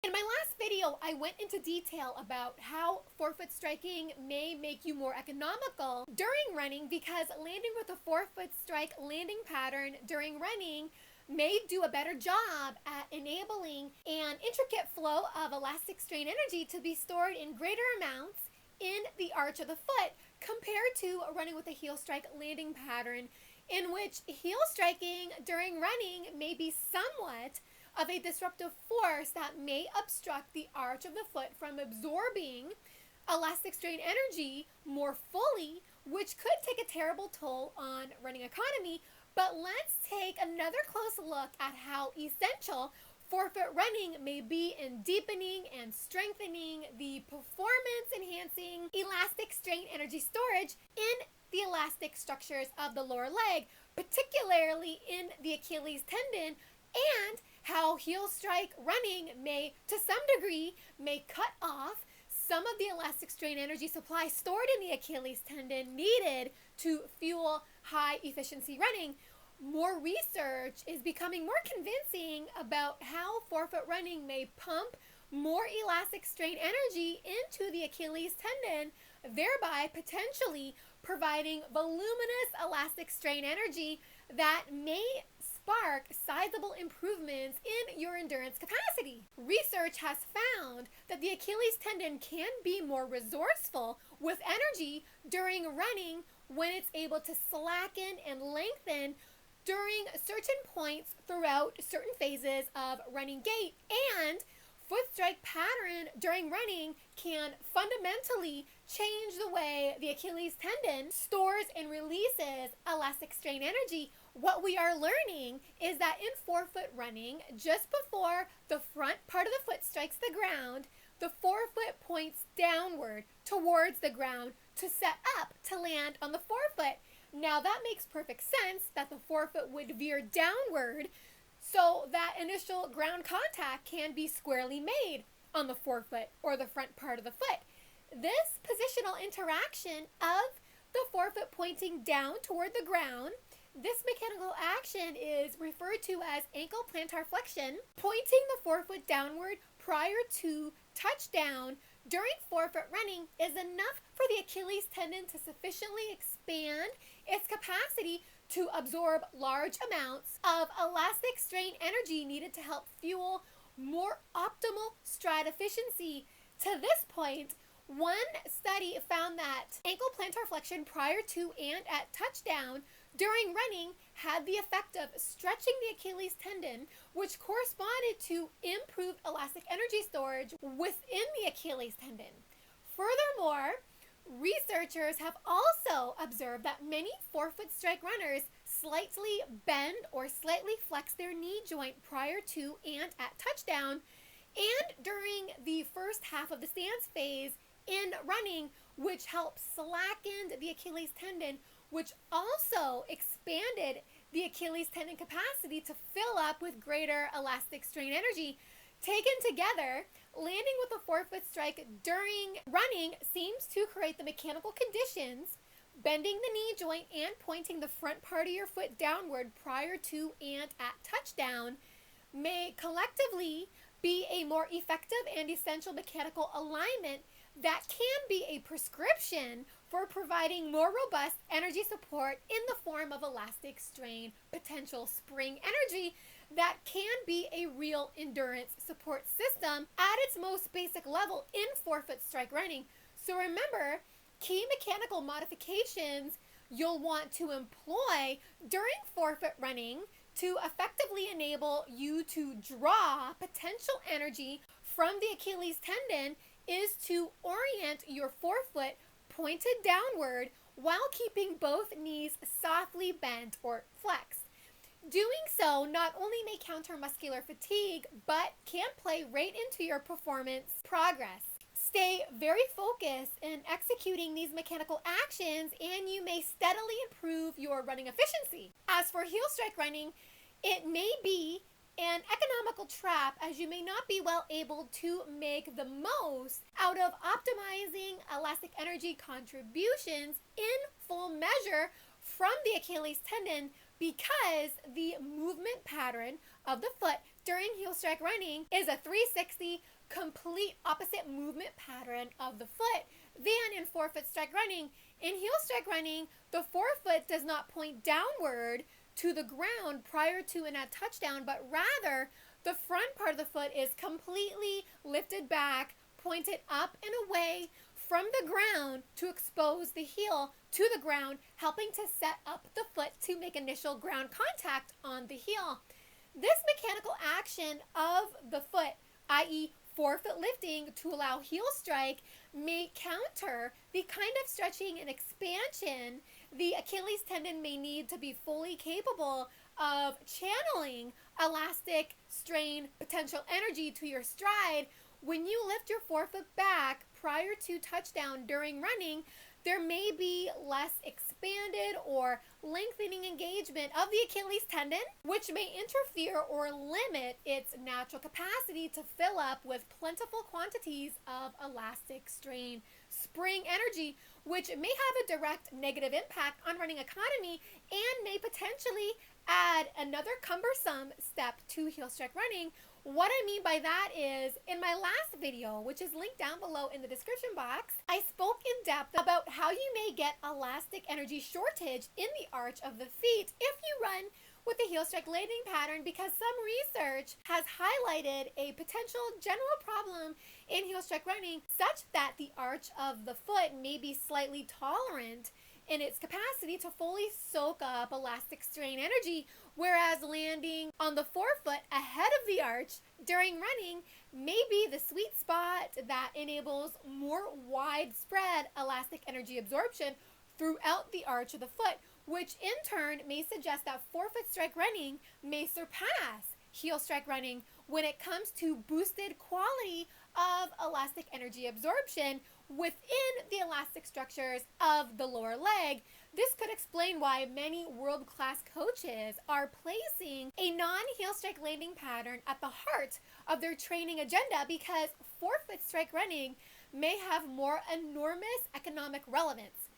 In my last video, I went into detail about how forefoot striking may make you more economical during running because landing with a forefoot strike landing pattern during running may do a better job at enabling an intricate flow of elastic strain energy to be stored in greater amounts in the arch of the foot compared to running with a heel strike landing pattern in which heel striking during running may be somewhat of a disruptive force that may obstruct the arch of the foot from absorbing elastic strain energy more fully, which could take a terrible toll on running economy. But let's take another close look at how essential forefoot running may be in deepening and strengthening the performance enhancing elastic strain energy storage in the elastic structures of the lower leg, particularly in the Achilles tendon, and how heel strike running may, to some degree, may cut off some of the elastic strain energy supply stored in the Achilles tendon needed to fuel high efficiency running. More research is becoming more convincing about how forefoot running may pump more elastic strain energy into the Achilles tendon, thereby potentially providing voluminous elastic strain energy that may spark sizable improvements in your endurance capacity. Research has found that the Achilles tendon can be more resourceful with energy during running when it's able to slacken and lengthen during certain points throughout certain phases of running gait, and foot strike pattern during running can fundamentally change the way the Achilles tendon stores and releases elastic strain energy. What we are learning is that in forefoot running, just before the front part of the foot strikes the ground, the forefoot points downward towards the ground to set up to land on the forefoot. Now that makes perfect sense that the forefoot would veer downward so that initial ground contact can be squarely made on the forefoot or the front part of the foot. This positional interaction of the forefoot pointing down toward the ground, this mechanical action is referred to as ankle plantar flexion. Pointing the forefoot downward prior to touchdown during forefoot running is enough for the Achilles tendon to sufficiently expand its capacity to absorb large amounts of elastic strain energy needed to help fuel more optimal stride efficiency. To this point, one study found that ankle plantar flexion prior to and at touchdown during running had the effect of stretching the Achilles tendon, which corresponded to improved elastic energy storage within the Achilles tendon. Furthermore, researchers have also observed that many forefoot strike runners slightly bend or slightly flex their knee joint prior to and at touchdown and during the first half of the stance phase in running, which helps slacken the Achilles tendon, which also expanded the Achilles tendon capacity to fill up with greater elastic strain energy. Taken together, landing with a forefoot strike during running seems to create the mechanical conditions, bending the knee joint and pointing the front part of your foot downward prior to and at touchdown may collectively be a more effective and essential mechanical alignment that can be a prescription for providing more robust energy support in the form of elastic strain potential spring energy that can be a real endurance support system at its most basic level in forefoot strike running. So remember, key mechanical modifications you'll want to employ during forefoot running to effectively enable you to draw potential energy from the Achilles tendon is to orient your forefoot pointed downward while keeping both knees softly bent or flexed. Doing so not only may counter muscular fatigue, but can play right into your performance progress. Stay very focused in executing these mechanical actions and you may steadily improve your running efficiency. As for heel strike running, it may be an economical trap as you may not be well able to make the most out of optimizing elastic energy contributions in full measure from the Achilles tendon because the movement pattern of the foot during heel strike running is a 360 complete opposite movement pattern of the foot than in forefoot strike running. In heel strike running, the forefoot does not point downward to the ground prior to and at touchdown, but rather the front part of the foot is completely lifted back, pointed up and away from the ground to expose the heel to the ground, helping to set up the foot to make initial ground contact on the heel. This mechanical action of the foot, i.e. forefoot lifting to allow heel strike, may counter the kind of stretching and expansion the Achilles tendon may need to be fully capable of channeling elastic strain potential energy to your stride. When you lift your forefoot back prior to touchdown during running, there may be less expanded or lengthening engagement of the Achilles tendon, which may interfere or limit its natural capacity to fill up with plentiful quantities of elastic strain spring energy, which may have a direct negative impact on running economy and may potentially add another cumbersome step to heel strike running. What I mean by that is, in my last video, which is linked down below in the description box, I spoke in depth about how you may get elastic energy shortage in the arch of the feet if you run with the heel strike landing pattern, because some research has highlighted a potential general problem in heel strike running such that the arch of the foot may be slightly tolerant in its capacity to fully soak up elastic strain energy, whereas landing on the forefoot ahead of the arch during running may be the sweet spot that enables more widespread elastic energy absorption throughout the arch of the foot, which in turn may suggest that forefoot strike running may surpass heel strike running when it comes to boosted quality of elastic energy absorption within the elastic structures of the lower leg. This could explain why many world-class coaches are placing a non-heel strike landing pattern at the heart of their training agenda, because forefoot strike running may have more enormous economic relevance.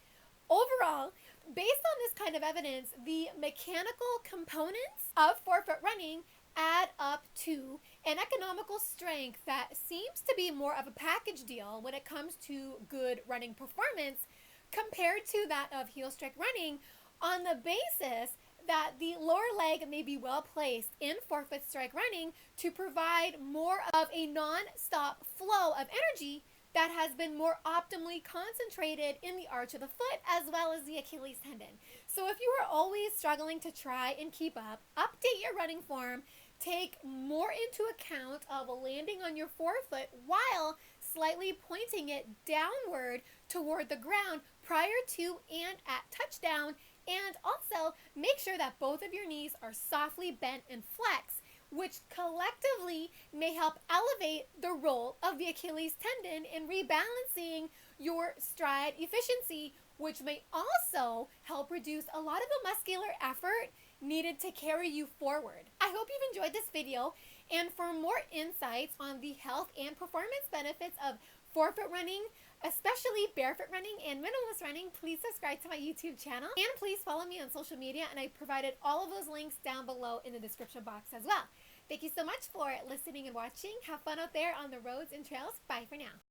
Overall, based on this kind of evidence, the mechanical components of forefoot running add up to an economical strength that seems to be more of a package deal when it comes to good running performance compared to that of heel strike running, on the basis that the lower leg may be well placed in forefoot strike running to provide more of a non-stop flow of energy that has been more optimally concentrated in the arch of the foot as well as the Achilles tendon. So if you are always struggling to try and keep up, update your running form, take more into account of landing on your forefoot while slightly pointing it downward toward the ground prior to and at touchdown, and also make sure that both of your knees are softly bent and flexed, which collectively may help elevate the role of the Achilles tendon in rebalancing your stride efficiency, which may also help reduce a lot of the muscular effort needed to carry you forward. I hope you've enjoyed this video, and for more insights on the health and performance benefits of forefoot running, especially barefoot running and minimalist running, please subscribe to my YouTube channel, and please follow me on social media, and I provided all of those links down below in the description box as well. Thank you so much for listening and watching. Have fun out there on the roads and trails. Bye for now.